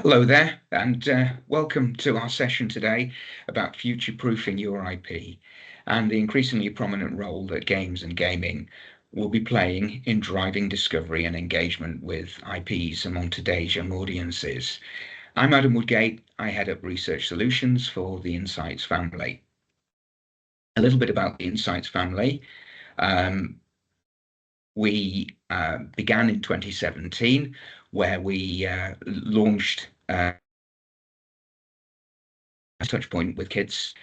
Hello there, and welcome to our session today about future-proofing your IP and the increasingly prominent role that games and gaming will be playing in driving discovery and engagement with IPs among today's young audiences. I'm Adam Woodgate. I head up research solutions for the Insights family. A little bit about the Insights family. We began in 2017, where we launched Touchpoint with kids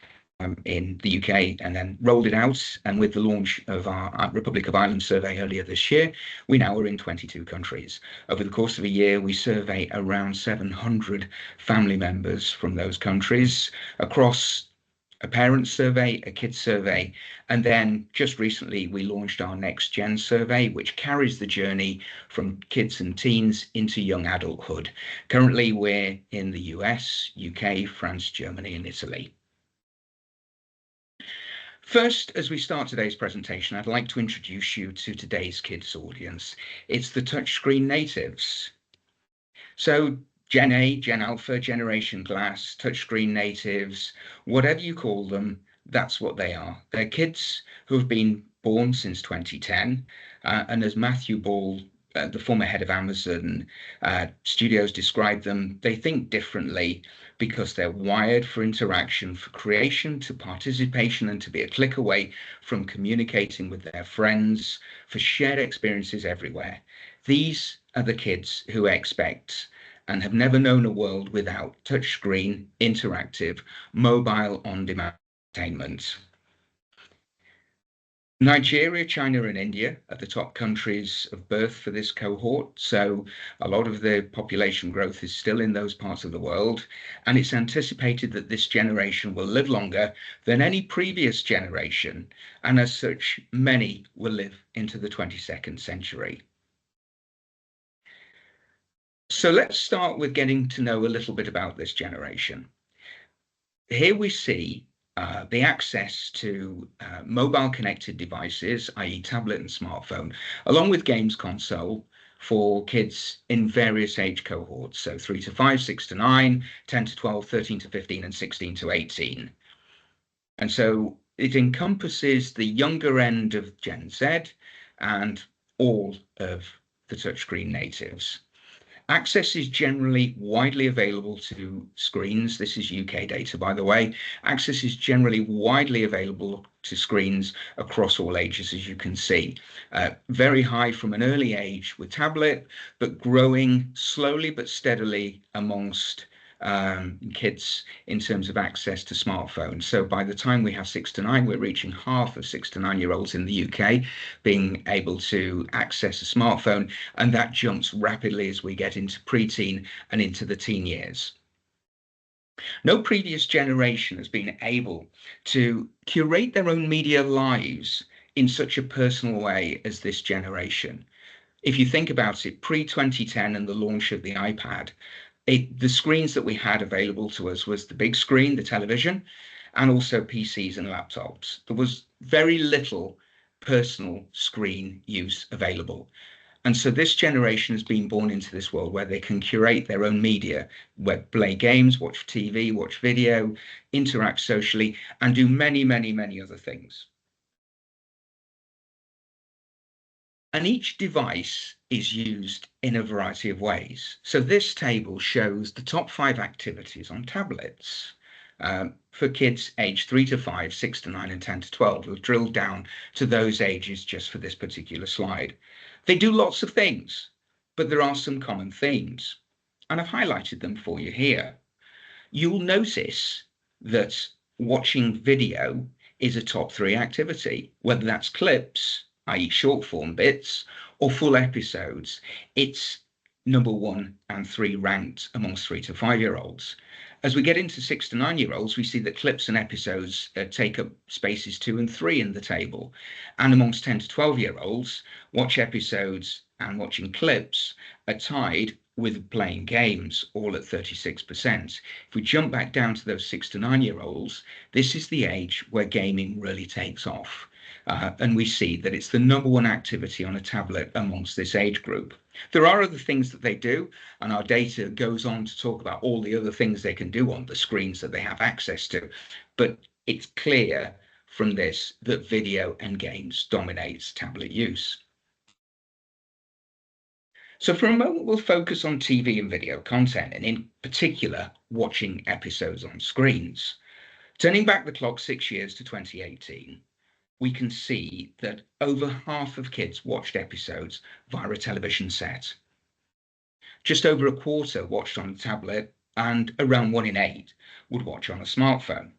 in the UK and then rolled it out. And with the launch of our Republic of Ireland survey earlier this year, we now are in 22 countries. Over the course of a year, we survey around 700 family members from those countries across a parent survey, a kids survey, and then just recently we launched our next gen survey, which carries the journey from kids and teens into young adulthood. Currently, we're in the US, UK, France, Germany, and Italy. First, as we start today's presentation, I'd like to introduce you to today's kids audience. It's the touchscreen natives. So Gen A, Gen Alpha, Generation Glass, touchscreen natives, whatever you call them, that's what they are. They're kids who have been born since 2010. And as Matthew Ball, the former head of Amazon Studios, described them, they think differently because they're wired for interaction, for creation, to participation, and to be a click away from communicating with their friends, for shared experiences everywhere. These are the kids who expect and have never known a world without touchscreen, interactive, mobile on-demand entertainment. Nigeria, China, and India are the top countries of birth for this cohort. So a lot of the population growth is still in those parts of the world. And it's anticipated that this generation will live longer than any previous generation. And as such, many will live into the 22nd century. So let's start with getting to know a little bit about this generation. Here we see the access to mobile connected devices, i.e. tablet and smartphone, along with games console for kids in various age cohorts. So 3 to 5, 6 to 9, 10 to 12, 13 to 15, and 16 to 18. And so it encompasses the younger end of Gen Z and all of the touchscreen natives. Access is generally widely available to screens. This is UK data, by the way. Access is generally widely available to screens across all ages, as you can see. Very high from an early age with tablet, but growing slowly but steadily amongst kids in terms of access to smartphones. So by the time we have 6 to 9, we're reaching half of 6 to 9-year-olds in the UK being able to access a smartphone, and that jumps rapidly as we get into preteen and into the teen years. No previous generation has been able to curate their own media lives in such a personal way as this generation. If you think about it, pre-2010 and the launch of the iPad, the screens that we had available to us was the big screen, the television, and also PCs and laptops. There was very little personal screen use available. And so this generation has been born into this world where they can curate their own media, play games, watch TV, watch video, interact socially, and do many, many, many other things. And each device is used in a variety of ways. So this table shows the top 5 activities on tablets for kids aged 3 to 5, 6 to 9, and 10 to 12. We'll drill down to those ages just for this particular slide. They do lots of things, but there are some common themes, and I've highlighted them for you here. You'll notice that watching video is a top 3 activity, whether that's clips, i.e. short form bits, or full episodes. It's number 1 and 3 ranked amongst 3 to 5-year-olds. As we get into 6 to 9-year-olds, we see that clips and episodes take up spaces 2 and 3 in the table. And amongst 10 to 12-year-olds, watch episodes and watching clips are tied with playing games, all at 36%. If we jump back down to those 6 to 9-year-olds, this is the age where gaming really takes off. And we see that it's the number 1 activity on a tablet amongst this age group. There are other things that they do, and our data goes on to talk about all the other things they can do on the screens that they have access to. But it's clear from this that video and games dominates tablet use. So for a moment, we'll focus on TV and video content, and in particular, watching episodes on screens. Turning back the clock 6 years to 2018, we can see that over half of kids watched episodes via a television set. Just over a quarter watched on a tablet, and around 1 in 8 would watch on a smartphone.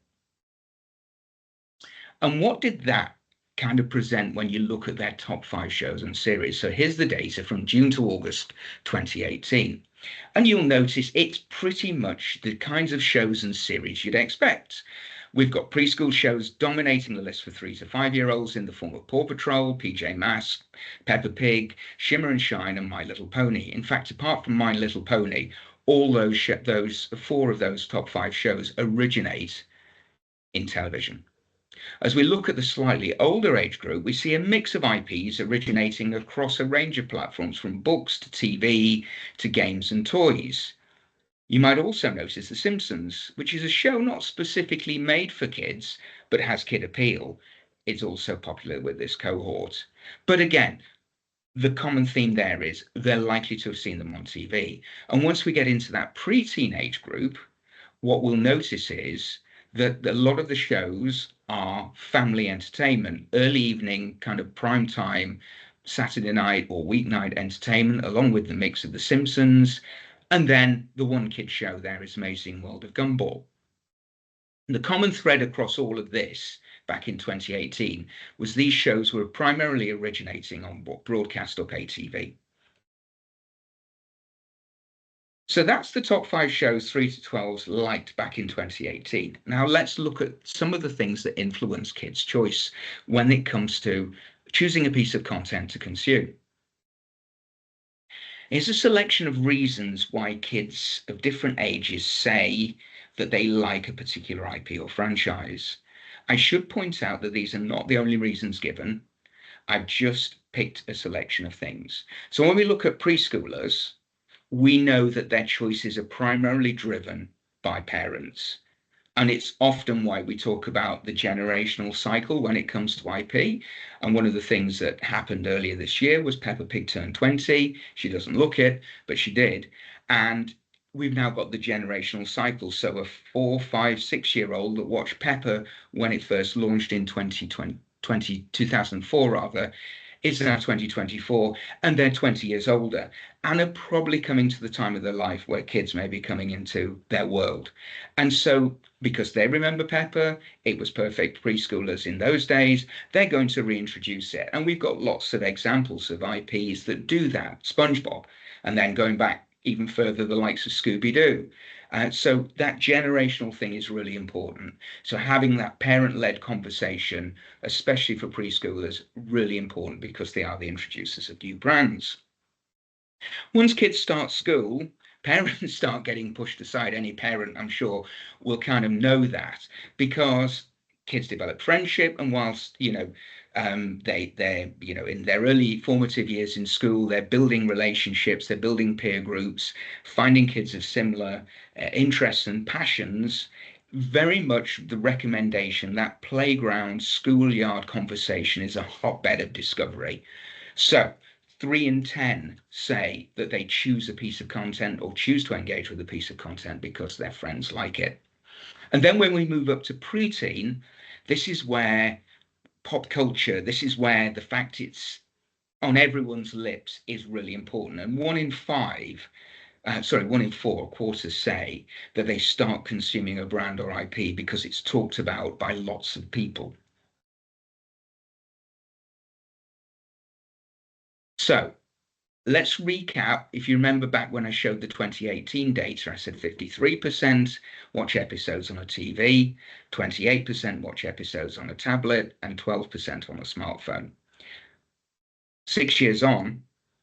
And what did that kind of present when you look at their top 5 shows and series? So here's the data from June to August 2018. And you'll notice it's pretty much the kinds of shows and series you'd expect. We've got preschool shows dominating the list for 3 to 5-year-olds in the form of Paw Patrol, PJ Masks, Peppa Pig, Shimmer and Shine, and My Little Pony. In fact, apart from My Little Pony, all those 4 of those top 5 shows originate in television. As we look at the slightly older age group, we see a mix of IPs originating across a range of platforms, from books to TV to games and toys. You might also notice The Simpsons, which is a show not specifically made for kids, but has kid appeal. It's also popular with this cohort. But again, the common theme there is they're likely to have seen them on TV. And once we get into that pre-teenage group, what we'll notice is that a lot of the shows are family entertainment, early evening, kind of prime time, Saturday night or weeknight entertainment, along with the mix of The Simpsons. And then the one kid show there is Amazing World of Gumball. And the common thread across all of this back in 2018 was these shows were primarily originating on broadcast or pay TV. So that's the top 5 shows 3 to 12s liked back in 2018. Now let's look at some of the things that influence kids' choice when it comes to choosing a piece of content to consume. Here's a selection of reasons why kids of different ages say that they like a particular IP or franchise. I should point out that these are not the only reasons given. I've just picked a selection of things. So when we look at preschoolers, we know that their choices are primarily driven by parents. And it's often why we talk about the generational cycle when it comes to IP. And one of the things that happened earlier this year was Peppa Pig turned 20. She doesn't look it, but she did. And we've now got the generational cycle. So a 4, 5, 6-year-old that watched Peppa when it first launched in 2004 rather, is now 2024, and they're 20 years older and are probably coming to the time of their life where kids may be coming into their world. And so because they remember Peppa, it was perfect preschoolers in those days, they're going to reintroduce it. And we've got lots of examples of IPs that do that. SpongeBob, and then going back even further, the likes of Scooby-Doo. So that generational thing is really important. So having that parent-led conversation, especially for preschoolers, really important because they are the introducers of new brands. Once kids start school, parents start getting pushed aside. Any parent, I'm sure, will kind of know that, because kids develop friendship, and whilst they're in their early formative years in school, they're building relationships, they're building peer groups, finding kids of similar interests and passions. Very much the recommendation that playground schoolyard conversation is a hotbed of discovery. So 3 in 10 say that they choose a piece of content or choose to engage with a piece of content because their friends like it. And then when we move up to preteen, this is where pop culture, this is where the fact it's on everyone's lips is really important. And 1 in 4 quarters say that they start consuming a brand or IP because it's talked about by lots of people. So let's recap. If you remember back when I showed the 2018 data, I said 53% watch episodes on a TV, 28% watch episodes on a tablet, and 12% on a smartphone. 6 years on,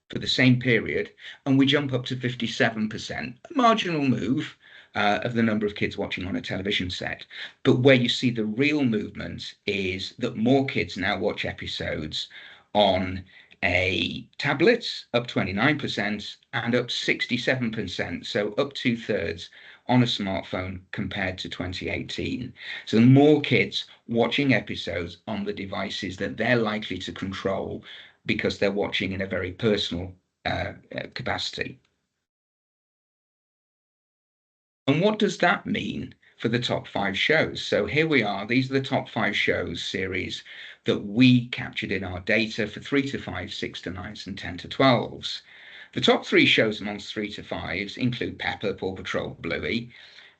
for the same period, and we jump up to 57%, a marginal move of the number of kids watching on a television set. But where you see the real movement is that more kids now watch episodes on A tablet up 29% and up 67%, so up two-thirds on a smartphone compared to 2018. So more kids watching episodes on the devices that they're likely to control because they're watching in a very personal capacity. And what does that mean for the top five shows? So here we are. These are the top five shows series that we captured in our data for 3 to 5, 6 to 9s, and 10 to 12s. The top three shows amongst 3 to 5s include Pepper, Paw Patrol, Bluey.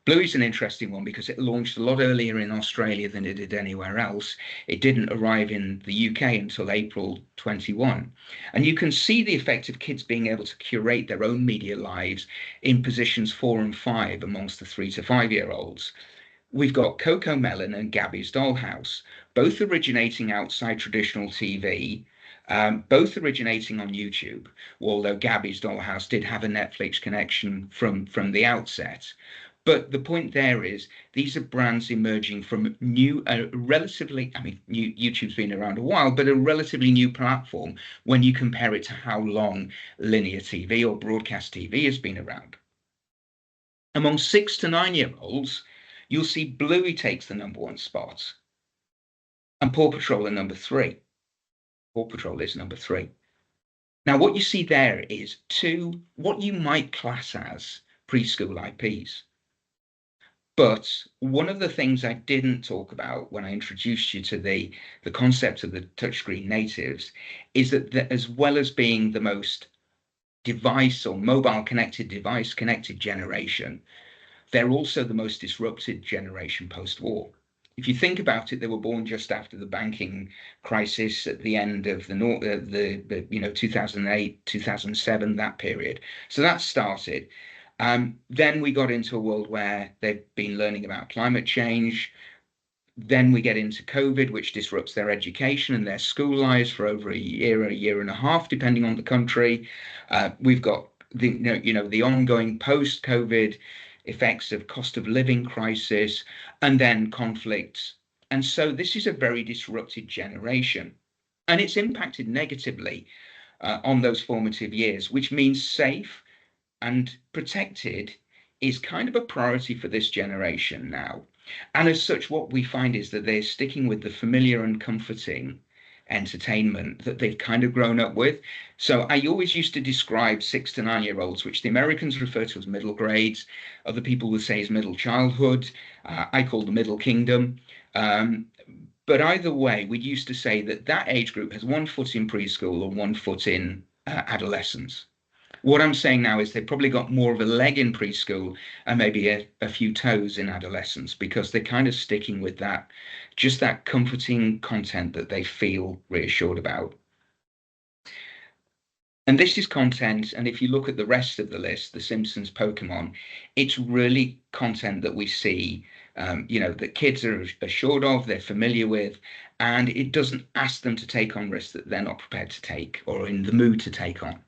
Bluey's an interesting one because it launched a lot earlier in Australia than it did anywhere else. It didn't arrive in the UK until April 21. And you can see the effect of kids being able to curate their own media lives in positions 4 and 5 amongst the 3 to 5-year-olds. We've got Coco Melon and Gabby's Dollhouse, both originating outside traditional TV, both originating on YouTube, although Gabby's Dollhouse did have a Netflix connection from the outset. But the point there is these are brands emerging from new, relatively, I mean, YouTube's been around a while, but a relatively new platform when you compare it to how long linear TV or broadcast TV has been around. Among 6 to 9-year-olds, you'll see Bluey takes the #1 spot and Paw Patrol at number 3. Paw Patrol is number 3. Now, what you see there is two, what you might class as preschool IPs. But one of the things I didn't talk about when I introduced you to the concept of the touchscreen natives is that as well as being the most device or mobile connected device connected generation, they're also the most disrupted generation post-war. If you think about it, they were born just after the banking crisis at the end of the 2008, 2007, that period. So that started. Then we got into a world where they've been learning about climate change. Then we get into COVID, which disrupts their education and their school lives for over a year and a half, depending on the country. We've got the ongoing post-COVID effects of cost of living crisis and then conflicts. And so this is a very disrupted generation. And it's impacted negatively on those formative years, which means safe and protected is kind of a priority for this generation now. And as such, what we find is that they're sticking with the familiar and comforting entertainment that they've kind of grown up with. So I always used to describe 6 to 9-year-olds, which the Americans refer to as middle grades. Other people would say is middle childhood. I call the middle kingdom. But either way, we used to say that that age group has 1 foot in preschool or 1 foot in adolescence. What I'm saying now is they've probably got more of a leg in preschool and maybe a few toes in adolescence because they're kind of sticking with that, just that comforting content that they feel reassured about. And this is content, and if you look at the rest of the list, The Simpsons, Pokemon, it's really content that we see, that kids are assured of, they're familiar with, and it doesn't ask them to take on risks that they're not prepared to take or in the mood to take on.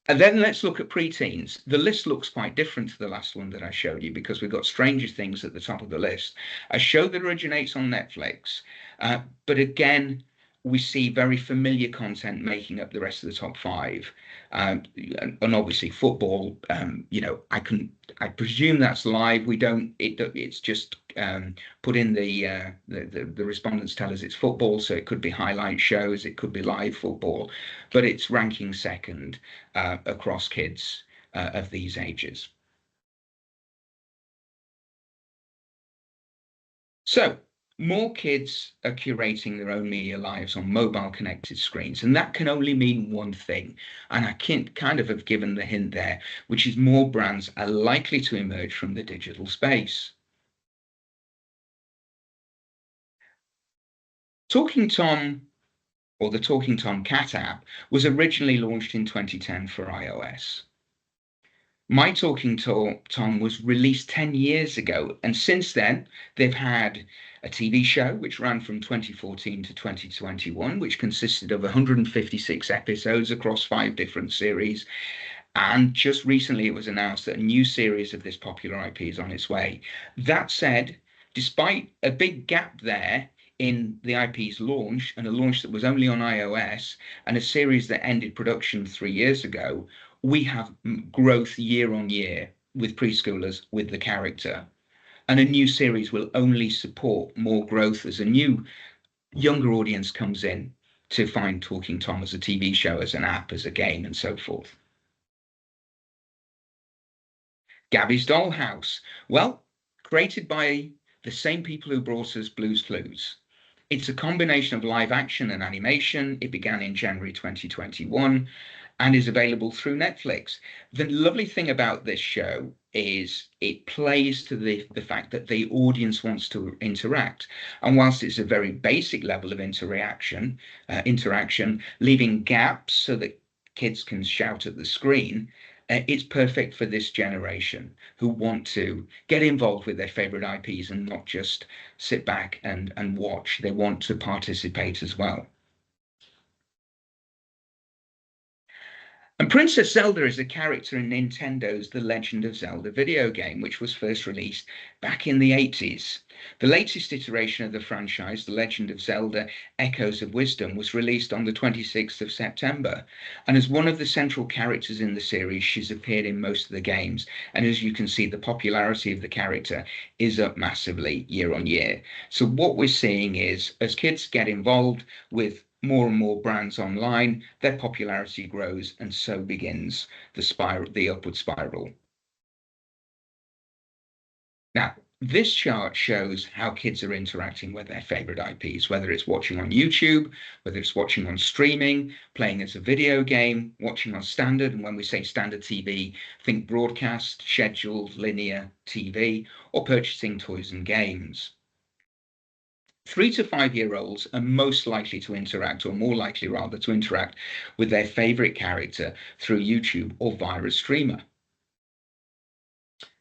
And then let's look at preteens. The list looks quite different to the last one that I showed you because we've got Stranger Things at the top of the list, a show that originates on Netflix. But again, we see very familiar content making up the rest of the top 5. And obviously football, I presume that's live. It's just put in the respondents tell us it's football, so it could be highlight shows, it could be live football, but it's ranking second across kids of these ages. So more kids are curating their own media lives on mobile connected screens, and that can only mean one thing. And I can kind of have given the hint there, which is more brands are likely to emerge from the digital space. Talking Tom, or the Talking Tom Cat app, was originally launched in 2010 for iOS. My Talking Tom was released 10 years ago, and since then they've had a TV show which ran from 2014 to 2021, which consisted of 156 episodes across 5 different series. And just recently it was announced that a new series of this popular IP is on its way. That said, despite a big gap there in the IP's launch, and a launch that was only on iOS, and a series that ended production 3 years ago, we have growth year on year with preschoolers with the character. And a new series will only support more growth as a new younger audience comes in to find Talking Tom as a TV show, as an app, as a game, and so forth. Gabby's Dollhouse. Well, created by the same people who brought us Blue's Clues. It's a combination of live action and animation. It began in January 2021 and is available through Netflix. The lovely thing about this show is it plays to the fact that the audience wants to interact. And whilst it's a very basic level of interaction, leaving gaps so that kids can shout at the screen, it's perfect for this generation who want to get involved with their favorite IPs and not just sit back and watch. They want to participate as well. And Princess Zelda is a character in Nintendo's The Legend of Zelda video game, which was first released back in the 80s. The latest iteration of the franchise, The Legend of Zelda Echoes of Wisdom, was released on the 26th of September. And as one of the central characters in the series, she's appeared in most of the games. And as you can see, the popularity of the character is up massively year on year. So what we're seeing is, as kids get involved with more and more brands online, their popularity grows, and so begins the upward spiral. Now, this chart shows how kids are interacting with their favorite IPs, whether it's watching on YouTube, whether it's watching on streaming, playing as a video game, watching on standard. And when we say standard TV, think broadcast, scheduled, linear TV, or purchasing toys and games. 3 to 5 year olds are most likely to interact, or more likely rather, to interact with their favorite character through YouTube or via a streamer.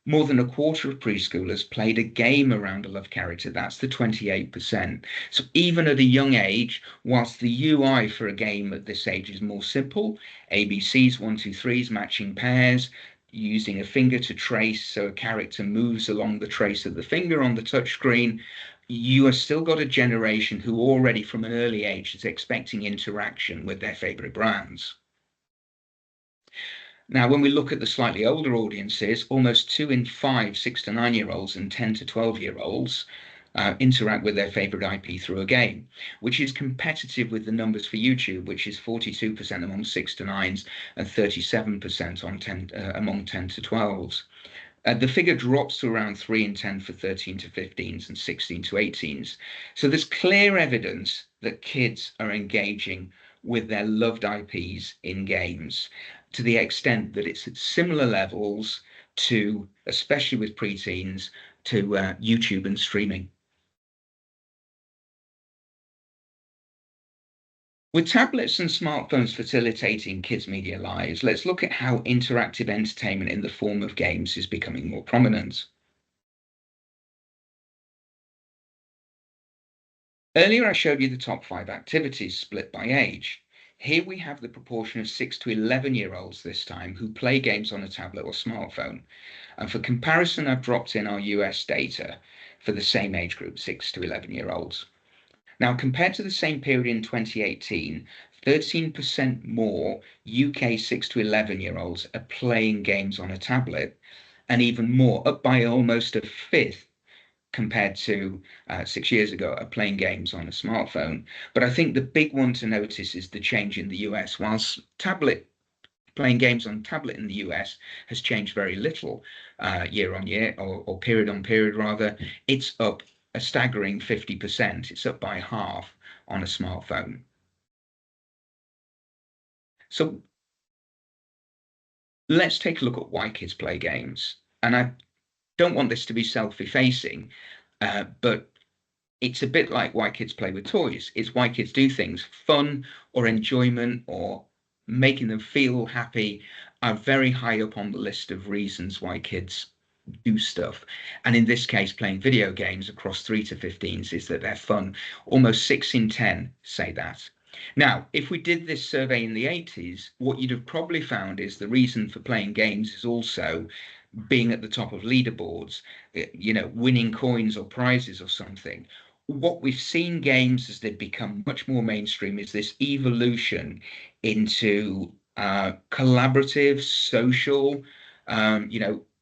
More than a quarter of preschoolers played a game around a loved character. That's the 28%. So even at a young age, whilst the UI for a game at this age is more simple, ABCs, 1, 2, 3s, matching pairs, using a finger to trace so a character moves along the trace of the finger on the touchscreen, you have still got a generation who already from an early age is expecting interaction with their favorite brands. Now, when we look at the slightly older audiences, almost 2 in 5 6 to 9 year olds and 10 to 12 year olds interact with their favorite IP through a game, which is competitive with the numbers for YouTube, which is 42% among 6 to 9s and 37% among 10 to 12s. The figure drops to around 3 in 10 for 13 to 15s and 16 to 18s. So there's clear evidence that kids are engaging with their loved IPs in games to the extent that it's at similar levels to, especially with preteens, to YouTube and streaming. With tablets and smartphones facilitating kids' media lives, let's look at how interactive entertainment in the form of games is becoming more prominent. Earlier, I showed you the top 5 activities split by age. Here we have the proportion of 6 to 11-year-olds this time who play games on a tablet or smartphone. And for comparison, I've dropped in our US data for the same age group, 6 to 11-year-olds. Now, compared to the same period in 2018, 13% more UK 6 to 11-year-olds are playing games on a tablet, and even more, up by almost a fifth compared to 6 years ago, are playing games on a smartphone. But I think the big one to notice is the change in the US. Whilst playing games on tablet in the US has changed very little year on year, or period on period rather, it's up a staggering 50%. It's up by half on a smartphone. So let's take a look at why kids play games. And I don't want this to be self-effacing, but it's a bit like why kids play with toys. It's why kids do things. Fun or enjoyment or making them feel happy are very high up on the list of reasons why kids do stuff. And in this case, playing video games across 3 to 15s is that they're fun. Almost 6 in 10 say that. Now, if we did this survey in the 80s, what you'd have probably found is the reason for playing games is also being at the top of leaderboards, winning coins or prizes or something. what we've seen games as they've become much more mainstream is this evolution into collaborative, social,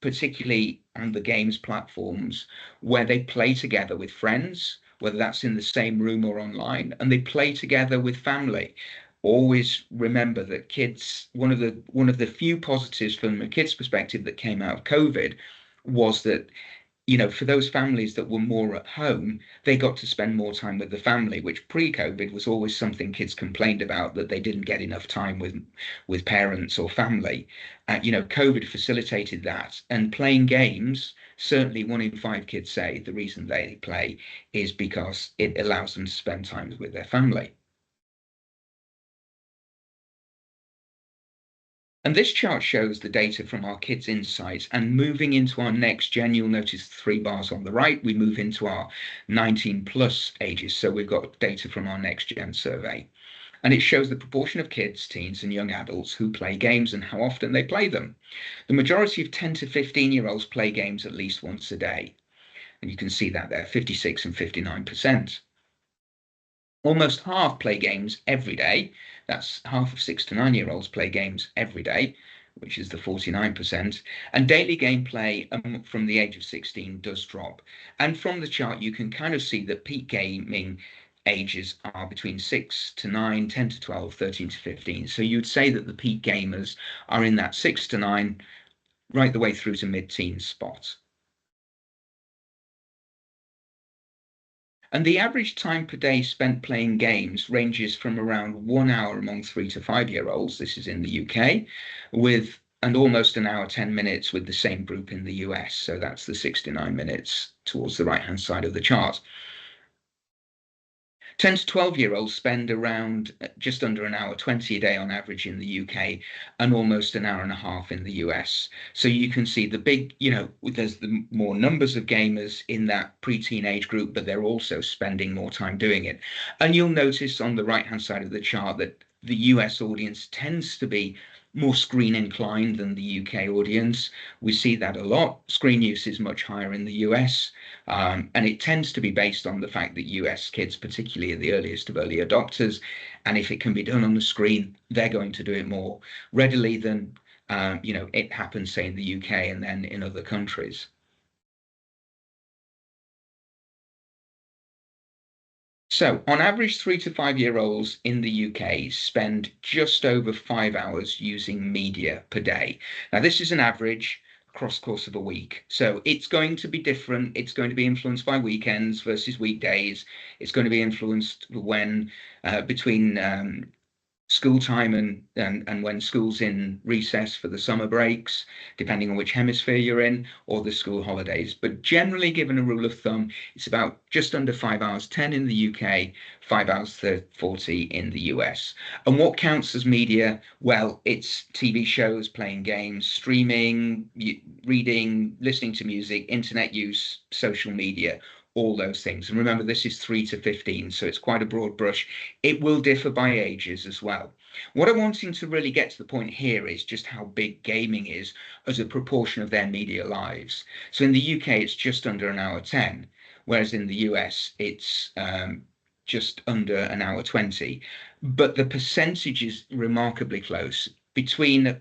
particularly on the games platforms where they play together with friends, whether that's in the same room or online, and they play together with family. Always remember that kids, one of the few positives from a kid's perspective that came out of COVID was that for those families that were more at home, they got to spend more time with the family, which pre-COVID was always something kids complained about that they didn't get enough time with parents or family. COVID facilitated that, and playing games. Certainly, 1 in 5 kids say the reason they play is because it allows them to spend time with their family. And this chart shows the data from our kids' insights. And moving into our next gen, you'll notice the 3 bars on the right, we move into our 19 plus ages. So we've got data from our next gen survey. And it shows the proportion of kids, teens, and young adults who play games and how often they play them. The majority of 10 to 15-year-olds play games at least once a day. And you can see that there, 56 and 59%. Almost half play games every day. That's half of 6 to 9-year-olds play games every day, which is the 49%. And daily gameplay from the age of 16 does drop. And from the chart, you can kind of see that peak gaming ages are between 6 to 9, 10 to 12, 13 to 15. So you'd say that the peak gamers are in that 6 to 9, right the way through to mid-teen spot. And the average time per day spent playing games ranges from around 1 hour among 3 to 5-year-olds, this is in the UK, with and almost an hour, 10 minutes with the same group in the US. So that's the 69 minutes towards the right-hand side of the chart. 10 to 12-year-olds spend around just under an hour 20 a day on average in the UK and almost an hour and a half in the US. So you can see the big, there's the more numbers of gamers in that pre-teenage group, but they're also spending more time doing it. And you'll notice on the right-hand side of the chart that the US audience tends to be more screen inclined than the UK audience. We see that a lot. Screen use is much higher in the US, and it tends to be based on the fact that US kids, particularly, are the earliest of early adopters. And if it can be done on the screen, they're going to do it more readily than, it happens, say, in the UK and then in other countries. So, on average, 3 to 5-year-olds in the UK spend just over 5 hours using media per day. Now, this is an average across the course of a week. So, it's going to be different. It's going to be influenced by weekends versus weekdays. It's going to be influenced when between school time and when school's in recess for the summer breaks, depending on which hemisphere you're in, or the school holidays. But generally, given a rule of thumb, it's about just under 5 hours, 10 in the UK, 5 hours 40 in the US. And what counts as media? Well, it's TV shows, playing games, streaming, reading, listening to music, internet use, social media, all those things. And remember, this is 3 to 15, so it's quite a broad brush. It will differ by ages as well. What I'm wanting to really get to the point here is just how big gaming is as a proportion of their media lives. So in the UK, it's just under an hour 10, whereas in the US, it's just under an hour 20. But the percentage is remarkably close. Between,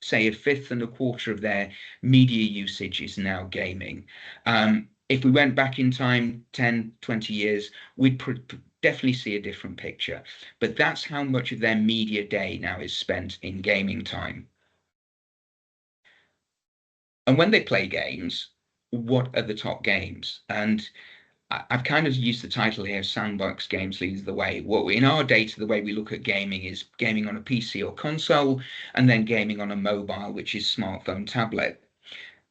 say, a fifth and a quarter of their media usage is now gaming. If we went back in time 10, 20 years, we'd definitely see a different picture. But that's how much of their media day now is spent in gaming time. And when they play games, what are the top games? And I've kind of used the title here, Sandbox Games Leads the Way. What in our data, the way we look at gaming is gaming on a PC or console, and then gaming on a mobile, which is smartphone, tablet.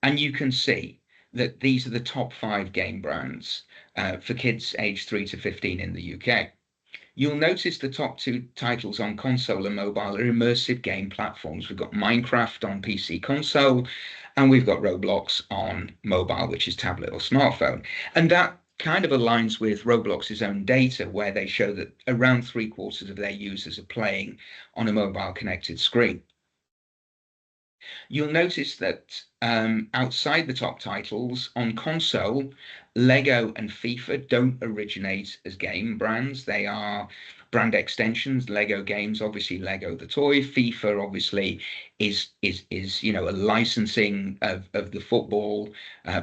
And you can see that these are the top 5 game brands for kids aged 3 to 15 in the UK. You'll notice the top 2 titles on console and mobile are immersive game platforms. We've got Minecraft on PC console, and we've got Roblox on mobile, which is tablet or smartphone. And that kind of aligns with Roblox's own data, where they show that around 3/4 of their users are playing on a mobile connected screen. You'll notice that outside the top titles on console, Lego and FIFA don't originate as game brands. They are brand extensions. Lego games, obviously Lego the toy. FIFA obviously is a licensing of the football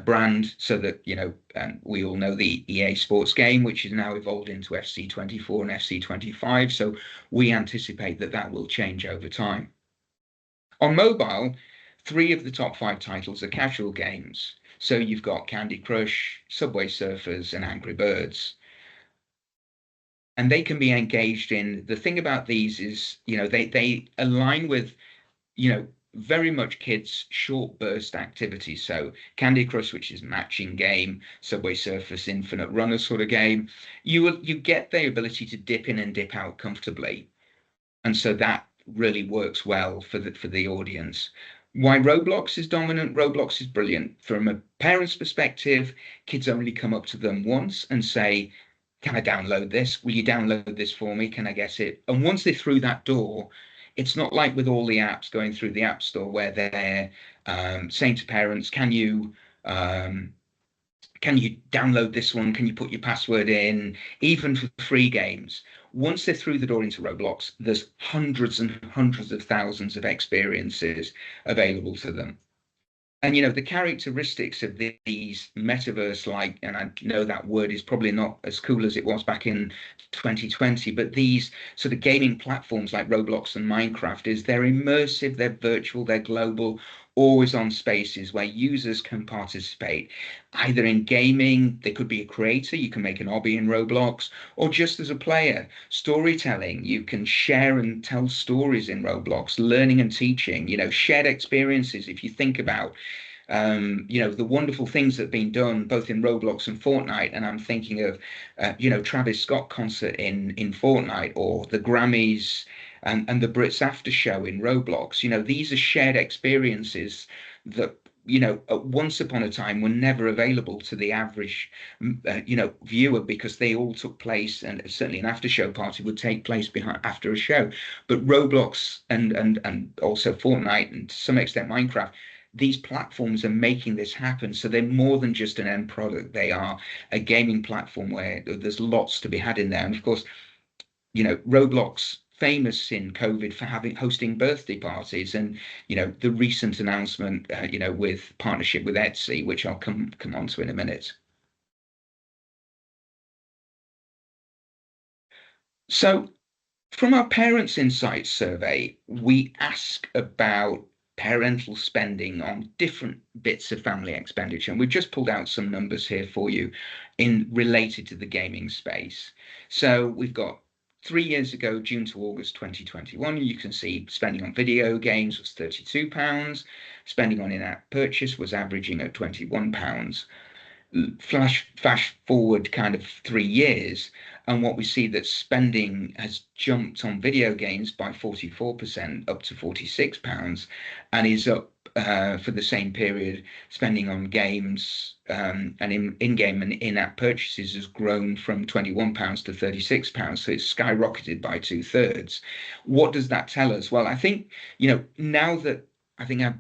brand, so that we all know the EA Sports game, which is now evolved into FC 24 and FC 25. So we anticipate that that will change over time. On mobile, three of the top five titles are casual games. So you've got Candy Crush, Subway Surfers, and Angry Birds. And they can be engaged in. The thing about these is, they align with, very much kids' short burst activities. So Candy Crush, which is matching game, Subway Surfers, Infinite Runner sort of game, you get the ability to dip in and dip out comfortably, and so that really works well for the audience. Why Roblox is dominant? Roblox is brilliant from a parent's perspective. Kids only come up to them once and say, "Can I download this? Will you download this for me? Can I get it?" And once they're through that door, it's not like with all the apps going through the App Store where they're saying to parents, um, can you download this one? Can you put your password in? Even for free games. Once they're through the door into Roblox, there's hundreds and hundreds of thousands of experiences available to them. And the characteristics of these metaverse like, and I know that word is probably not as cool as it was back in 2020, but these sort of gaming platforms like Roblox and Minecraft is they're immersive, they're virtual, they're global, always on spaces where users can participate either in gaming. They could be a creator, you can make an hobby in Roblox, or just as a player storytelling. You can share and tell stories in Roblox, learning and teaching, shared experiences. If you think about the wonderful things that have been done both in Roblox and Fortnite. And I'm thinking of, Travis Scott concert in Fortnite, or the Grammys and the Brits after show in Roblox. These are shared experiences that, once upon a time were never available to the average, viewer, because they all took place, and certainly an after show party would take place behind after a show. But Roblox and also Fortnite, and to some extent Minecraft, these platforms are making this happen. So they're more than just an end product. They are a gaming platform where there's lots to be had in there. And of course, Roblox famous in COVID for having hosting birthday parties, and the recent announcement, with partnership with Etsy, which I'll come on to in a minute. So from our Parents Insights survey, we ask about parental spending on different bits of family expenditure. And we've just pulled out some numbers here for you in related to the gaming space. So we've got 3 years ago, June to August 2021, you can see spending on video games was £32. Spending on in-app purchase was averaging at £21. Flash forward kind of 3 years, and what we see that spending has jumped on video games by 44%, up to £46, and is up for the same period. Spending on games and in-game and in-app purchases has grown from £21 to £36, so it's skyrocketed by two-thirds. What does that tell us? Well, I think, now that I think I've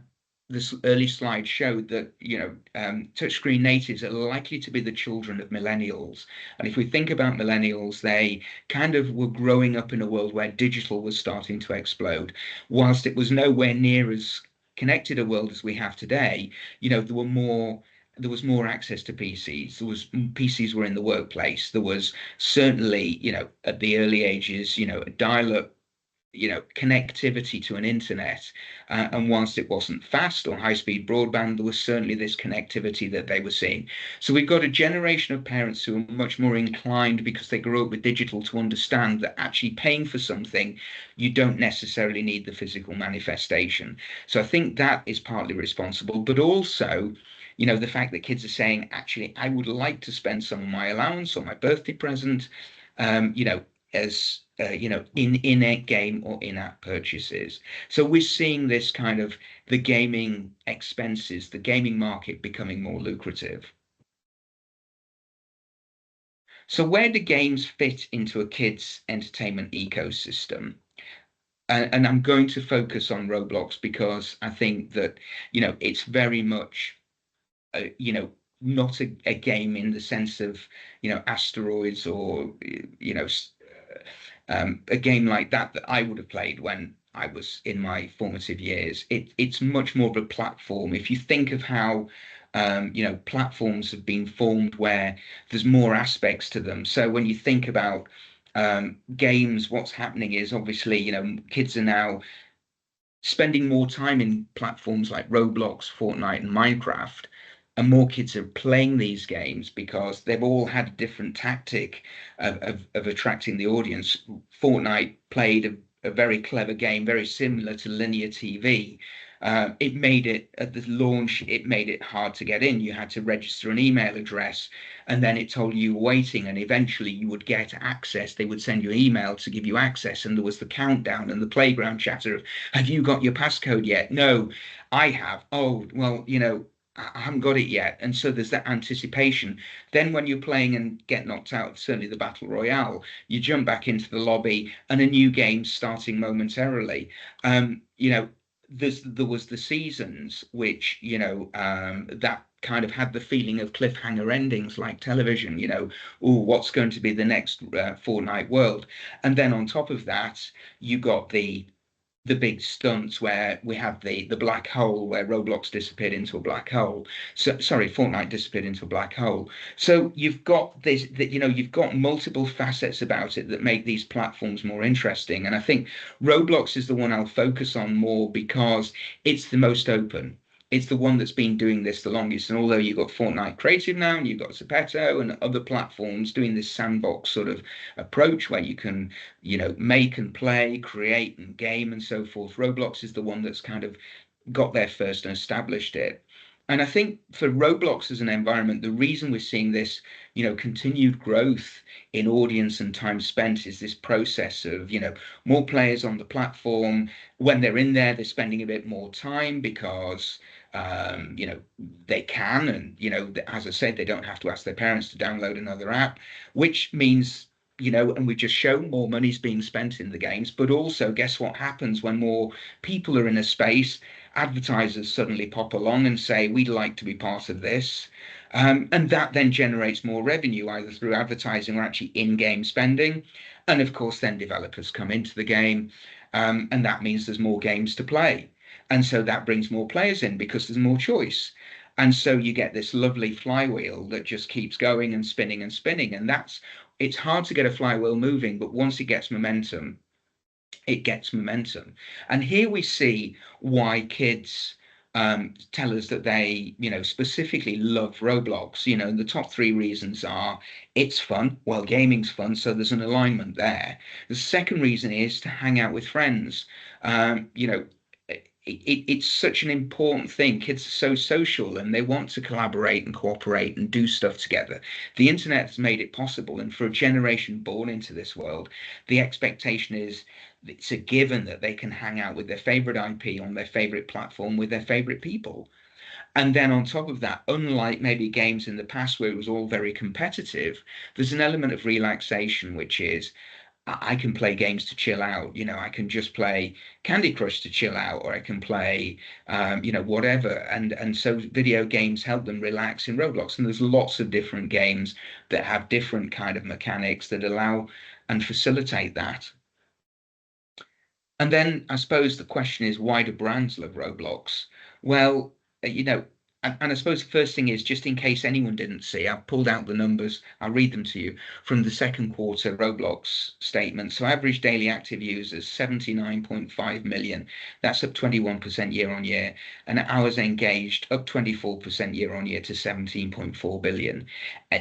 this early slide showed that touchscreen natives are likely to be the children of millennials. And if we think about millennials, they kind of were growing up in a world where digital was starting to explode. Whilst it was nowhere near as connected a world as we have today, there was more access to PCs. PCs were in the workplace. There was certainly, at the early ages, a dial-up, connectivity to an internet. And whilst it wasn't fast or high-speed broadband, there was certainly this connectivity that they were seeing. So we've got a generation of parents who are much more inclined, because they grew up with digital, to understand that actually paying for something, you don't necessarily need the physical manifestation. So I think that is partly responsible, but also, the fact that kids are saying, actually, I would like to spend some of my allowance or my birthday present, as in game or in-app purchases. So we're seeing this kind of the gaming expenses, the gaming market becoming more lucrative. So where do games fit into a kid's entertainment ecosystem? And I'm going to focus on Roblox because I think that, it's very much, not a game in the sense of, asteroids or, a game like that I would have played when I was in my formative years. It's much more of a platform. If you think of how, platforms have been formed where there's more aspects to them. So when you think about games, what's happening is obviously, kids are now spending more time in platforms like Roblox, Fortnite, and Minecraft, and more kids are playing these games because they've all had a different tactic of attracting the audience. Fortnite played a very clever game, very similar to linear TV. It made it at the launch, it made it hard to get in. You had to register an email address, and then it told you were waiting, and eventually you would get access. They would send you an email to give you access, and there was the countdown and the playground chatter of, have you got your passcode yet? No, I have. Oh, well, I haven't got it yet. And so there's that anticipation. Then when you're playing and get knocked out, certainly the Battle Royale, you jump back into the lobby and a new game starting momentarily. Um, you know, there was the seasons which, that kind of had the feeling of cliffhanger endings like television, oh, what's going to be the next Fortnite world? And then on top of that, you got the big stunts where we have the black hole where Roblox disappeared into a black hole. So sorry, Fortnite disappeared into a black hole. So you've got this that you've got multiple facets about it that make these platforms more interesting. And I think Roblox is the one I'll focus on more because it's the most open. It's the one that's been doing this the longest. And although you've got Fortnite Creative now, and you've got Zepeto and other platforms doing this sandbox sort of approach where you can make and play, create and game and so forth. Roblox is the one that's kind of got there first and established it. And I think for Roblox as an environment, the reason we're seeing this, continued growth in audience and time spent is this process of, more players on the platform. When they're in there, they're spending a bit more time because, they can. And, as I said, they don't have to ask their parents to download another app, which means and we just show more money's being spent in the games. But also, guess what happens when more people are in a space? Advertisers suddenly pop along and say, we'd like to be part of this. And that then generates more revenue, either through advertising or actually in-game spending. And of course, then developers come into the game, and that means there's more games to play. And so that brings more players in because there's more choice. And so you get this lovely flywheel that just keeps going and spinning and spinning. And it's hard to get a flywheel moving, but once it gets momentum, it gets momentum. And here we see why kids tell us that they, specifically love Roblox. The top three reasons are it's fun. Well, gaming's fun, so there's an alignment there. The second reason is to hang out with friends. It's such an important thing. Kids are so social and they want to collaborate and cooperate and do stuff together. The internet has made it possible. And for a generation born into this world, the expectation is it's a given that they can hang out with their favorite IP on their favorite platform with their favorite people. And then on top of that, unlike maybe games in the past where it was all very competitive, there's an element of relaxation, which is I can play games to chill out. I can just play Candy Crush to chill out, or I can play, whatever. And so video games help them relax in Roblox. And there's lots of different games that have different kind of mechanics that allow and facilitate that. And then I suppose the question is, why do brands love Roblox? Well, and I suppose the first thing is, just in case anyone didn't see, I've pulled out the numbers. I'll read them to you from the second quarter Roblox statement. So average daily active users, 79.5 million. That's up 21% year on year. And hours engaged, up 24% year on year to 17.4 billion.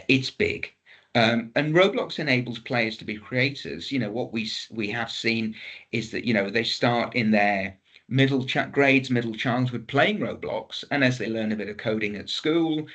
It's big. And Roblox enables players to be creators. What we have seen is that they start in their middle childhood playing Roblox, and as they learn a bit of coding at school,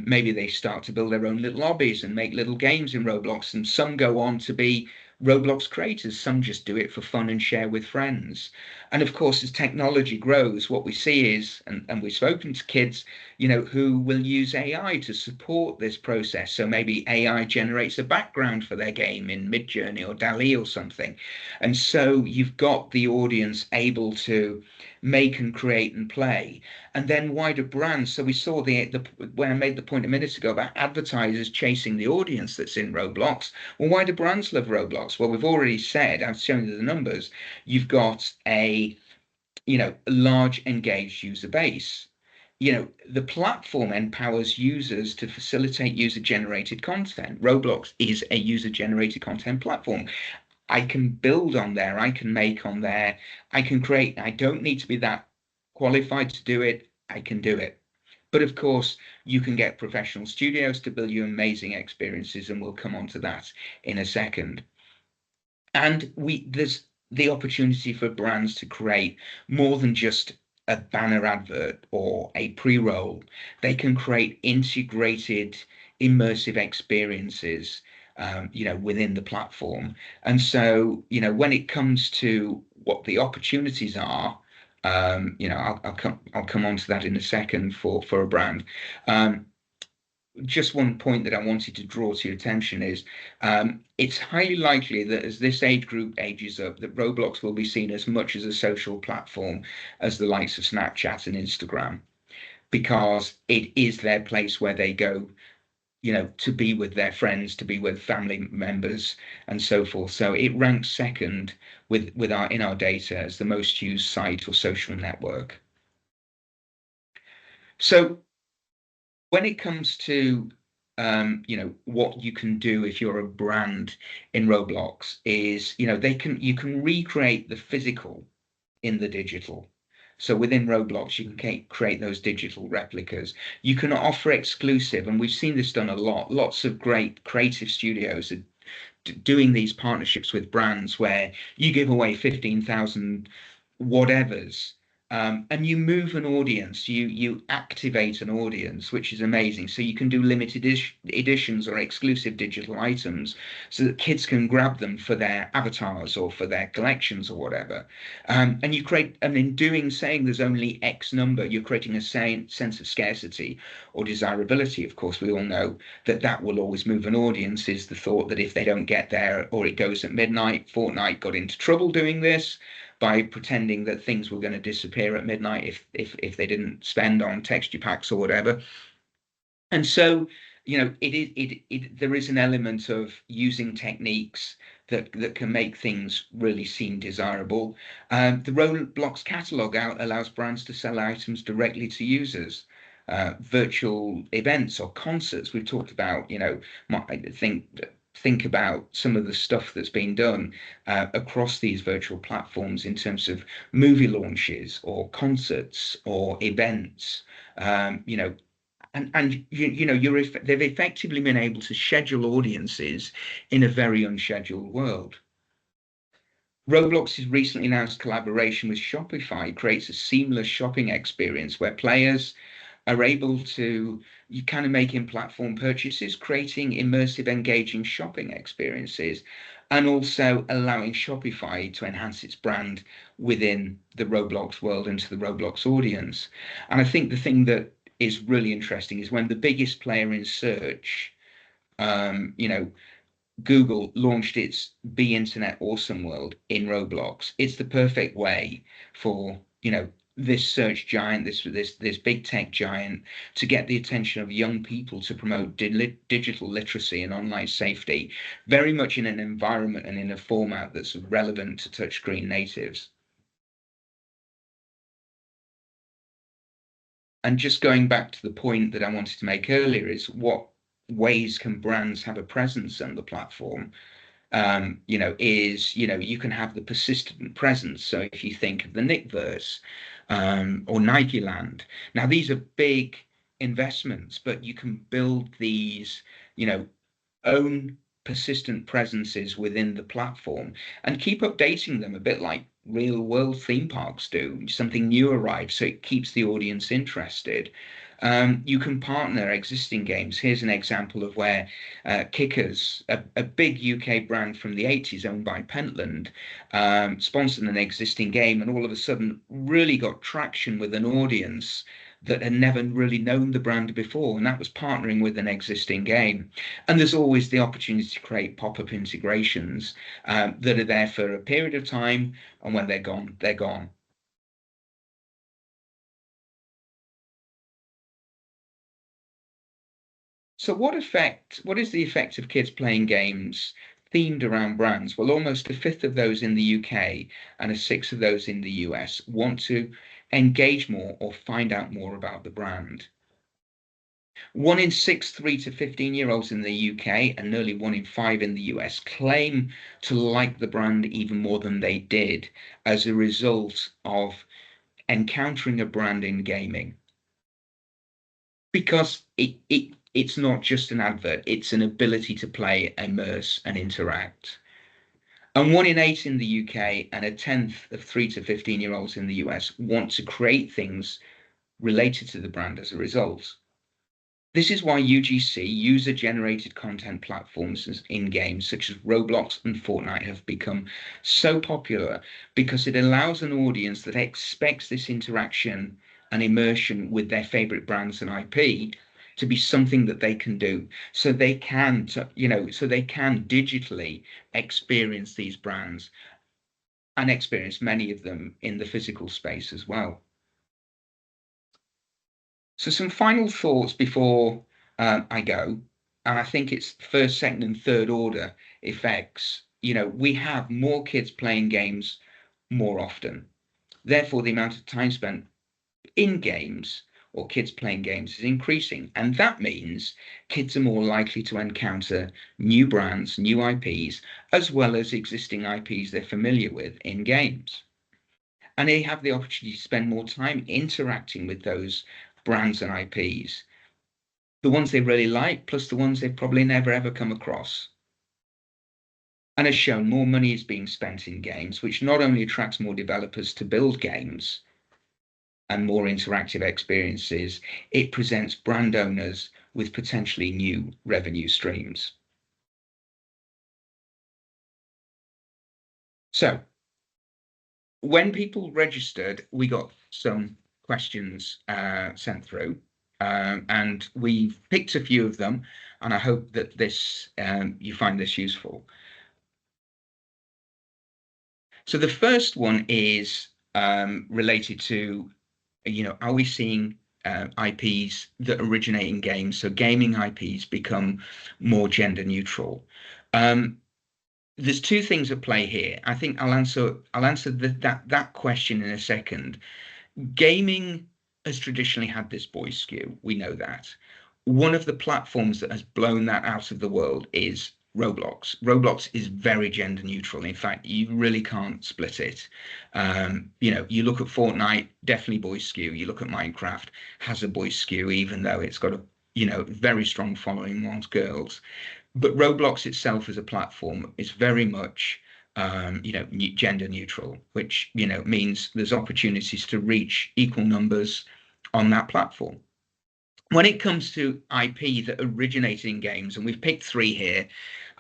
maybe they start to build their own little lobbies and make little games in Roblox. And some go on to be Roblox creators, some just do it for fun and share with friends. And of course, as technology grows, what we see is, and we've spoken to kids, who will use AI to support this process. So maybe AI generates a background for their game in Midjourney or DALL-E or something. And so you've got the audience able to make and create and play. And then wider brands. So we saw the when I made the point a minute ago about advertisers chasing the audience that's in Roblox. Well, why do brands love Roblox? Well, we've already said, I've shown you the numbers. You've got a large engaged user base. The platform empowers users to facilitate user generated content. Roblox is a user generated content platform. I can build on there, I can make on there, I can create. I don't need to be that qualified to do it. I can do it. But of course, you can get professional studios to build you amazing experiences, and we'll come on to that in a second. And there's the opportunity for brands to create more than just a banner advert or a pre-roll. They can create integrated, immersive experiences, within the platform. And so, when it comes to what the opportunities are, I'll come on to that in a second for a brand. Just one point that I wanted to draw to your attention is it's highly likely that as this age group ages up, that Roblox will be seen as much as a social platform as the likes of Snapchat and Instagram, because it is their place where they go, to be with their friends, to be with family members, and so forth. So it ranks second with our in our data as the most used site or social network. So when it comes to what you can do if you're a brand in Roblox is, you can recreate the physical in the digital. So within Roblox, you can create those digital replicas. You can offer exclusive, and we've seen this done a lot. Lots of great creative studios are doing these partnerships with brands where you give away 15,000 whatevers, and you move an audience, you activate an audience, which is amazing. So you can do limited editions or exclusive digital items so that kids can grab them for their avatars or for their collections or whatever. And you create, and in doing, saying there's only X number, you're creating a sense of scarcity or desirability. Of course, we all know that that will always move an audience, is the thought that if they don't get there or it goes at midnight. Fortnite got into trouble doing this by pretending that things were going to disappear at midnight if they didn't spend on texture packs or whatever. And so, there is an element of using techniques that can make things really seem desirable. The Roblox catalog allows brands to sell items directly to users. Virtual events or concerts we've talked about, I think about some of the stuff that's been done across these virtual platforms in terms of movie launches or concerts or events. And they've effectively been able to schedule audiences in a very unscheduled world. Roblox's recently announced collaboration with Shopify creates a seamless shopping experience where players are able to you kind of make in-platform purchases, creating immersive, engaging shopping experiences, and also allowing Shopify to enhance its brand within the Roblox world and to the Roblox audience. And I think the thing that is really interesting is when the biggest player in search, Google launched its Be Internet Awesome World in Roblox. It's the perfect way for, this search giant, this big tech giant, to get the attention of young people to promote digital literacy and online safety, very much in an environment and in a format that's relevant to touchscreen natives. And just going back to the point that I wanted to make earlier is what ways can brands have a presence on the platform? You can have the persistent presence. So if you think of the Nickverse or Nike Land, now these are big investments, but you can build these, own persistent presences within the platform and keep updating them, a bit like real world theme parks do. Something new arrives, so it keeps the audience interested. You can partner existing games. Here's an example of where Kickers, a big UK brand from the 80s owned by Pentland, sponsored an existing game and all of a sudden really got traction with an audience that had never really known the brand before, and that was partnering with an existing game. And there's always the opportunity to create pop-up integrations that are there for a period of time, and when they're gone, they're gone. So what is the effect of kids playing games themed around brands? Well, almost a fifth of those in the UK and a sixth of those in the US want to engage more or find out more about the brand. One in six 3 to 15-year-olds in the UK and nearly one in five in the US claim to like the brand even more than they did as a result of encountering a brand in gaming. Because it's not just an advert, it's an ability to play, immerse, and interact. And one in eight in the UK and a tenth of 3 to 15-year-olds in the US want to create things related to the brand as a result. This is why UGC, user-generated content platforms in games such as Roblox and Fortnite have become so popular, because it allows an audience that expects this interaction and immersion with their favorite brands and IP to be something that they can do. So they can, so they can digitally experience these brands and experience many of them in the physical space as well. So some final thoughts before I go, and I think it's first, second, and third order effects. We have more kids playing games more often. Therefore, the amount of time spent in games or kids playing games is increasing. And that means kids are more likely to encounter new brands, new IPs, as well as existing IPs they're familiar with in games. And they have the opportunity to spend more time interacting with those brands and IPs, the ones they really like, plus the ones they've probably never ever come across. And as shown, more money is being spent in games, which not only attracts more developers to build games and more interactive experiences, it presents brand owners with potentially new revenue streams. So when people registered, we got some questions sent through, and we've picked a few of them, and I hope that this you find this useful. So the first one is related to, are we seeing IPs that originate in games, so gaming IPs become more gender neutral? There's two things at play here. I think I'll answer that question in a second. Gaming has traditionally had this boys skew. We know that. One of the platforms that has blown that out of the world is Roblox. Roblox is very gender neutral. In fact, you really can't split it. You look at Fortnite, definitely boys skew. You look at Minecraft, has a boys skew, even though it's got a very strong following amongst girls. But Roblox itself as a platform is very much gender neutral, which means there's opportunities to reach equal numbers on that platform. When it comes to IP that originate in games, and we've picked three here,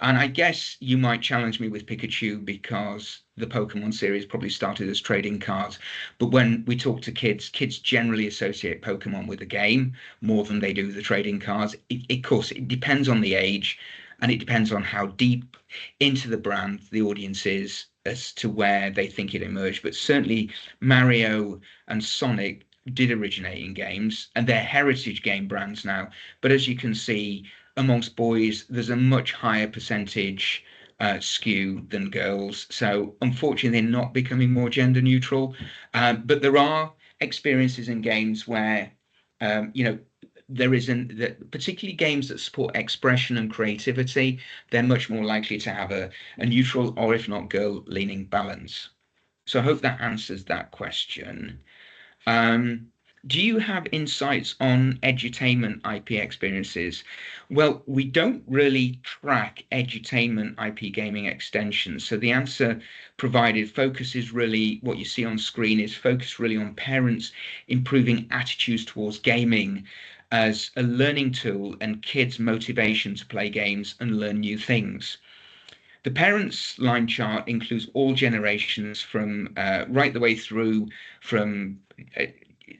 and I guess you might challenge me with Pikachu because the Pokemon series probably started as trading cards. But when we talk to kids, kids generally associate Pokemon with the game more than they do the trading cards. Of course, it depends on the age, and it depends on how deep into the brand the audience is as to where they think it emerged. But certainly Mario and Sonic did originate in games, and they're heritage game brands now. But as you can see, amongst boys, there's a much higher percentage skew than girls. So unfortunately, they're not becoming more gender neutral. But there are experiences in games where, there isn't that, particularly games that support expression and creativity, they're much more likely to have a neutral or if not girl leaning balance. So I hope that answers that question. Do you have insights on edutainment IP experiences? Well, we don't really track edutainment IP gaming extensions. So the answer provided focuses really, what you see on screen is focused really on parents improving attitudes towards gaming as a learning tool and kids' motivation to play games and learn new things. The parents line chart includes all generations from right the way through from uh,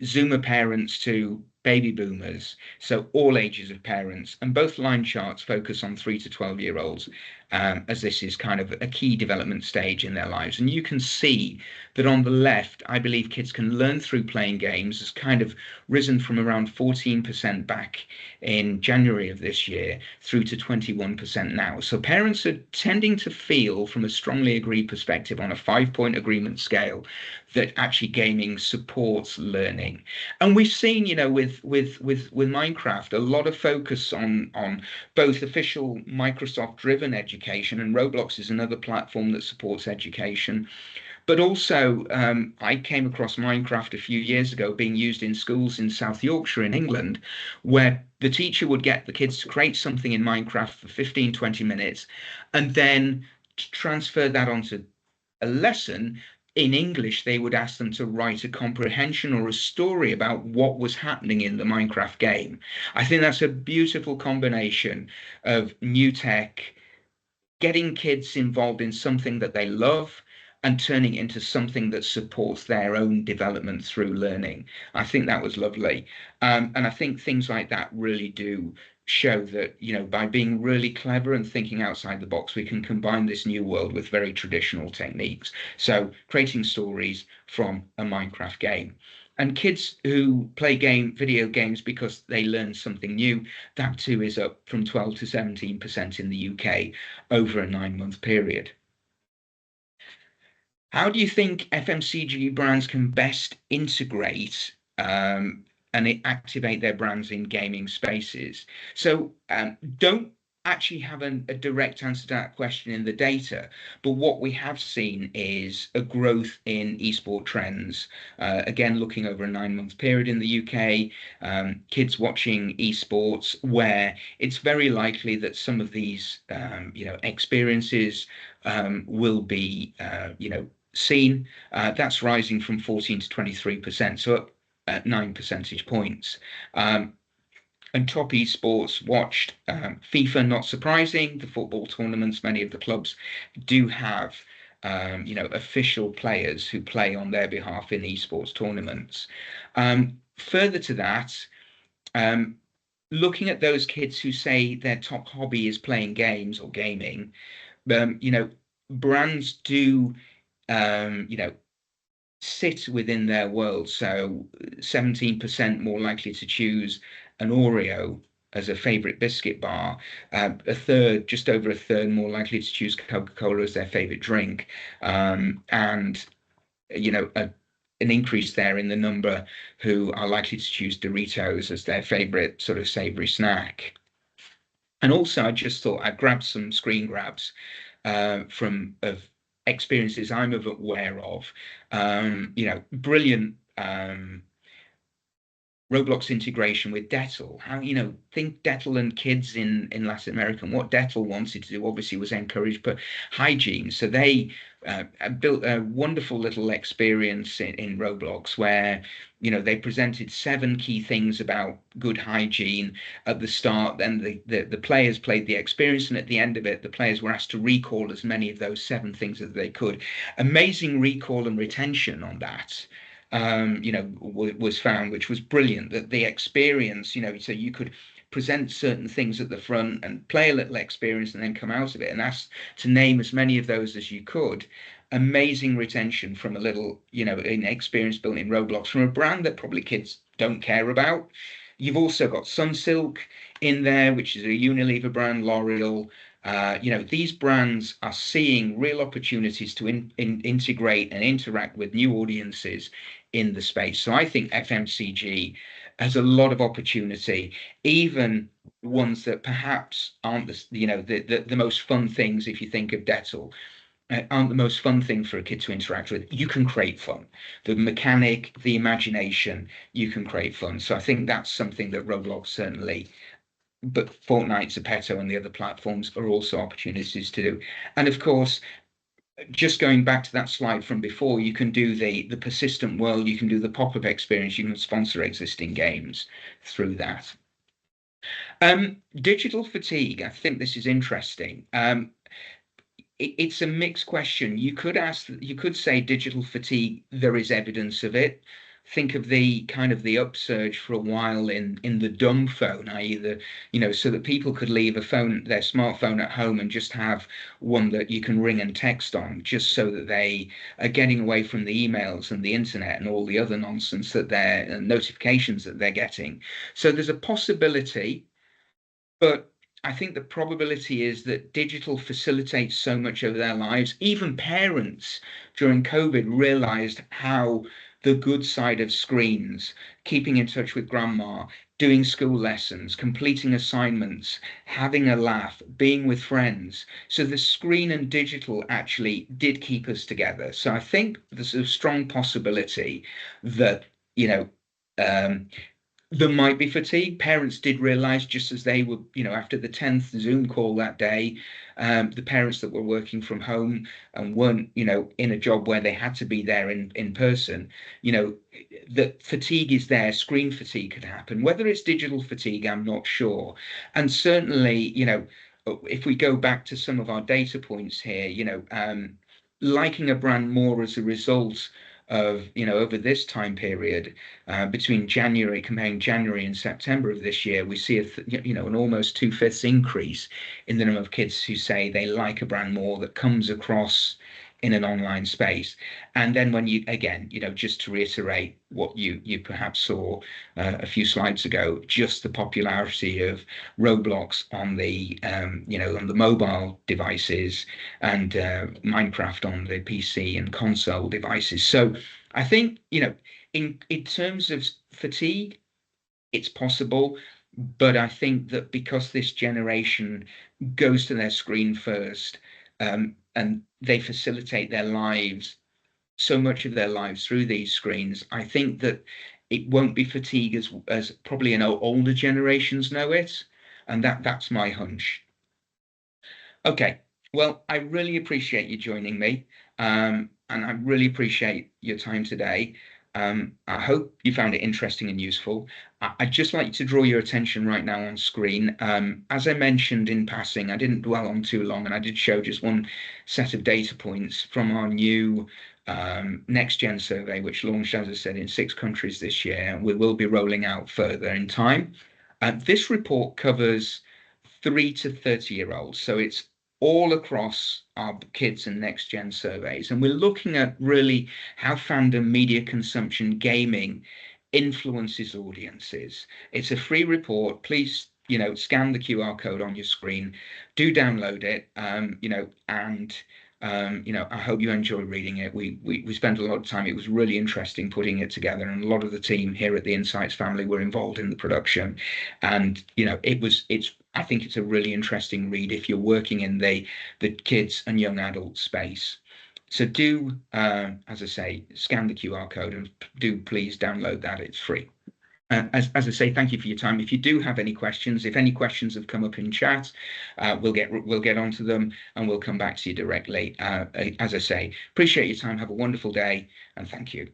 Zoomer parents to baby boomers, so all ages of parents. And both line charts focus on 3 to 12-year-olds, as this is kind of a key development stage in their lives. And you can see that on the left, I believe kids can learn through playing games has kind of risen from around 14% back in January of this year through to 21% now. So parents are tending to feel, from a strongly agreed perspective on a 5 point agreement scale, that actually gaming supports learning. And we've seen, with Minecraft, a lot of focus on both official Microsoft driven education, and Roblox is another platform that supports education. But also, I came across Minecraft a few years ago being used in schools in South Yorkshire in England, where the teacher would get the kids to create something in Minecraft for 15, 20 minutes, and then transfer that onto a lesson. In English, they would ask them to write a comprehension or a story about what was happening in the Minecraft game. I think that's a beautiful combination of new tech, getting kids involved in something that they love and turning it into something that supports their own development through learning. I think that was lovely. And I think things like that really do show that, by being really clever and thinking outside the box, we can combine this new world with very traditional techniques. So creating stories from a Minecraft game. And kids who play video games because they learn something new, that too is up from 12 to 17% in the UK over a 9 month period. How do you think FMCG brands can best integrate and activate their brands in gaming spaces? So don't actually have a direct answer to that question in the data, but what we have seen is a growth in esport trends. Again, looking over a 9 month period in the UK, kids watching esports, where it's very likely that some of these, experiences will be, seen. That's rising from 14 to 23%, so up at 9 percentage points. And top esports watched FIFA, not surprising. The football tournaments, many of the clubs do have official players who play on their behalf in esports tournaments. Further to that, um, looking at those kids who say their top hobby is playing games or gaming, um, you know, brands do sit within their world. So 17% more likely to choose an Oreo as a favorite biscuit bar, a third, just over a third, more likely to choose Coca-Cola as their favorite drink, and an increase there in the number who are likely to choose Doritos as their favorite sort of savory snack. And also, I just thought I'd grab some screen grabs from of experiences I'm aware of. Brilliant Roblox integration with Dettel. How, think Dettel and kids in Latin America, and what Dettel wanted to do obviously was encourage but hygiene. So they built a wonderful little experience in Roblox where they presented 7 key things about good hygiene at the start. Then the players played the experience, and at the end of it, the players were asked to recall as many of those 7 things as they could. Amazing recall and retention on that was found, which was brilliant. That the experience, so you could present certain things at the front and play a little experience and then come out of it and ask to name as many of those as you could. Amazing retention from a little, an experience built in Roblox from a brand that probably kids don't care about. You've also got Sunsilk in there, which is a Unilever brand, L'Oreal. These brands are seeing real opportunities to integrate and interact with new audiences in the space. So I think FMCG has a lot of opportunity, even ones that perhaps aren't the most fun things if you think of Dettol. aren't the most fun thing for a kid to interact with. You can create fun. The mechanic, the imagination, you can create fun. So I think that's something that Roblox certainly, but Fortnite, Zepeto, and the other platforms are also opportunities to do. And of course, just going back to that slide from before, you can do the persistent world, you can do the pop-up experience, you can sponsor existing games through that. Digital fatigue, I think this is interesting. It's a mixed question. You could say digital fatigue, there is evidence of it. Think of the kind of the upsurge for a while in the dumb phone, i.e. so that people could leave their smartphone at home and just have one that you can ring and text on, just so that they are getting away from the emails and the internet and all the other nonsense that their notifications that they're getting. So there's a possibility, but I think the probability is that digital facilitates so much of their lives. Even parents during COVID realized how the good side of screens, keeping in touch with grandma, doing school lessons, completing assignments, having a laugh, being with friends. So the screen and digital actually did keep us together. So I think there's a strong possibility that, you know, um, there might be fatigue. Parents did realize, just as they were, after the 10th Zoom call that day, the parents that were working from home and weren't, in a job where they had to be there in person, the fatigue is there. Screen fatigue could happen. Whether it's digital fatigue, I'm not sure. And certainly, if we go back to some of our data points here, liking a brand more as a result of, over this time period, between comparing January and September of this year, we see an almost two-fifths increase in the number of kids who say they like a brand more that comes across in an online space. And then when you, again, just to reiterate what you perhaps saw a few slides ago, just the popularity of Roblox on on the mobile devices, and Minecraft on the PC and console devices. So I think, in terms of fatigue, it's possible, but I think that because this generation goes to their screen first, and they facilitate their lives, so much of their lives through these screens, I think that it won't be fatigue as probably older generations know it, and that's my hunch. Okay. Well, I really appreciate you joining me. And I really appreciate your time today. I hope you found it interesting and useful. I'd just like to draw your attention right now on screen. As I mentioned in passing, I didn't dwell on too long, and I did show just one set of data points from our new Next Gen survey, which launched, as I said, in 6 countries this year. We will be rolling out further in time. This report covers 3 to 30-year-olds. So it's all across our kids and next gen surveys. And we're looking at really how fandom, media consumption, gaming influences audiences. It's a free report. Please, scan the QR code on your screen. Do download it, and I hope you enjoy reading it. We spent a lot of time. It was really interesting putting it together, and a lot of the team here at the Insights family were involved in the production. And I think it's a really interesting read if you're working in the kids and young adult space. So do, as I say, scan the QR code, and do please download that. It's free. As I say, thank you for your time. If you do have any questions, if any questions have come up in chat, we'll get onto them, and we'll come back to you directly. As I say, appreciate your time. Have a wonderful day, and thank you.